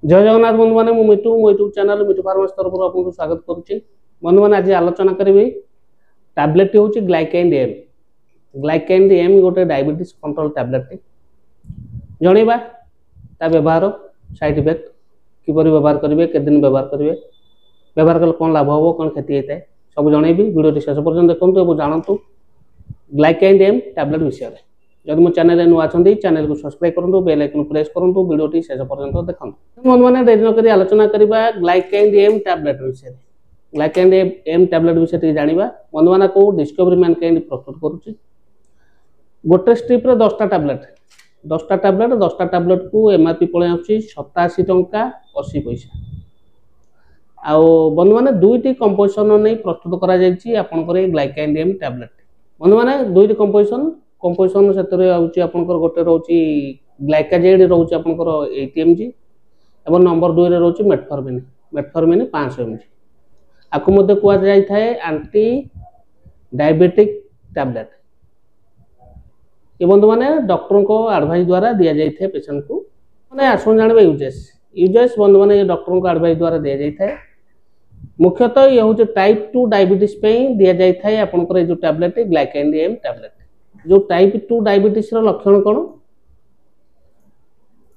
जय जगन्नाथ बंधु मैंने मिटू मो यूट्यूब चैनल मिटू फार्मास तरफ आपको स्वागत करुच्ची। बंधु मैंने आज आलोचना करी टैबलेट हूँ ग्लाइकेंड एम। ग्लाइकेंड एम गोटे डायबिटीज कंट्रोल टैबलेट जनइबा ता व्यवहार साइड इफेक्ट किपर व्यवहार करेंगे के दिन व्यवहार करेंगे व्यवहार कले कौन लाभ हम कौन क्षति होता है सब जनइबी। वीडियो शेष पर्यटन देखते और जानतु ग्लाइकेंड एम टैबलेट विषय। जदि मो चैनल नुआ चैनल को सब्सक्राइब करूँ बेल आइकन प्रेस करूँ वीडियो शेष पर्यटन देखो। बंधु मैंने देरी नक आलोचना करवा ग्लाइकेंड एम टैबलेट विषय। ग्लाइकेंड एम टैबलेट विषय जाना बंधु मैंने को डिस्कवरी मैनकाइंड प्रस्तुत करुच्ची। गोटे स्ट्रिप 10टा टैबलेट 10टा टैबलेट को एमआरपी पलि 87 टंका 80 पैसा। आउ बंधु मैंने दुईटी कंपोजिशन नहीं प्रस्तुत कर ग्लाइकेंड एम टैबलेट। बंधु मैंने दुईटी कंपोजिशन से गोटे रोचे ग्लाइकाजेड रोचे 80 mg और नंबर 2 रोचे मेटफॉर्मिन 500 mg। आपको मध्य कहुए एंटी डायबिटिक टैबलेट। ये बंधु मैंने डॉक्टर को एडवाइस द्वारा दि जाए पेशेंट को मैंने आसन जानवे यूजेस बंधु मैंने डॉक्टर को एडवाइस द्वारा दि जाए। मुख्यतः ये हूँ टाइप 2 डायबिटीज दि जाए आपंकर जो टैबलेट ग्लाइकेंड एम टैबलेट। जो टाइप 2 डायबिटीज लक्षण कौन?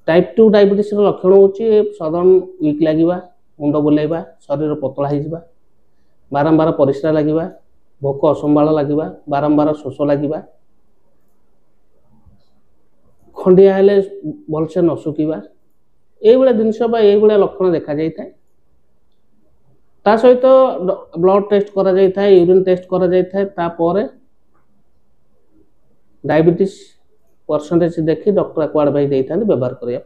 टाइप 2 डायबिटीज लक्षण हूँ सडन वीक लगे मुंड बुलेवा शरीर पतला हो बारंबार परिश्रा लगे भोक असंभाल लगे बारंबार शोष लगे खंडिया हेले भलसे न शुखा ये जिनस ये लक्षण देखा जाए। ता सहित ब्लड टेस्ट करा जाए यूरिन टेस्ट करा जाए डायबिटीज परसेंटेज देखी डॉक्टर को एडवाइस देता व्यवहार करने।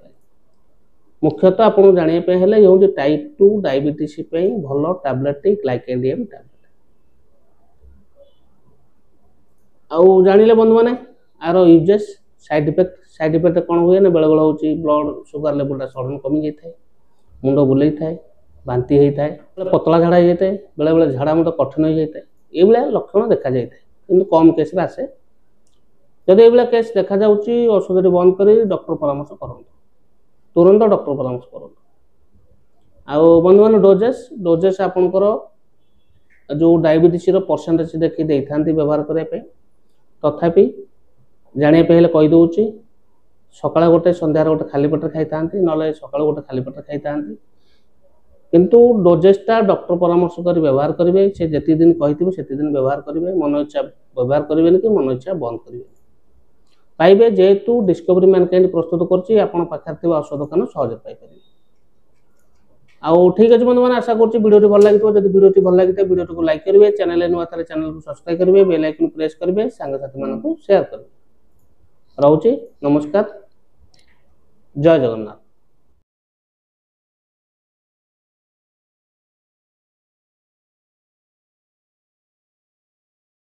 मुख्यतः आपको जानापी ये हूँ टाइप 2 डायबिटीज भल टैबलेट ग्लाइकेंड एम टैबलेट। आउ जानिले बंधु मैंने आर यूजेस साइड इफेक्ट कौन हुए ना बेले बेले हूँ ब्लड सुगर लेवल सडन कमी जाए मुंड बुले था बांति होता है पतला झाड़ा हो जाए बेले बेले झाड़ा मत कठिन हो जाए ये लक्षण देखा जाए कि कम केस आसे। जदि ये केस देखा औषध बंद कर डॉक्टर परामर्श करूँ तुरंत डॉक्टर परामर्श करूँ। आउ बंधु मैंने डोजेस आपंकर जो डायबिटीज परसेंटेज देखी दे था व्यवहार करने तथापि जानापी कहीदे सकाल गोटे सन्धार गोटे खाली पेट खाई था ना सकाल गोटे खाली पेट खाई था किंतु डोजेसटा डॉक्टर परामर्श कर व्यवहार करेंगे। से जी दिन कही से दिन व्यवहार करेंगे मन इच्छा व्यवहार करेंगे कि मन इच्छा बंद करेंगे पाइबे। जेहेतु डिस्कवरी मैनकाइंड प्रस्तुत कर औषध दुकान सहज पाइपर। आउ ठीक अच्छे बंधु मैंने आशा करुँच वीडियो भल लगी जब वीडियो भल लगी वीडियो को लाइक करेंगे चैनल नुआ चैनल को सब्सक्राइब करेंगे बेल आइकन प्रेस करेंगे सांगसाथी मानक शेयर करेंगे। रोचे नमस्कार जय जगन्नाथ।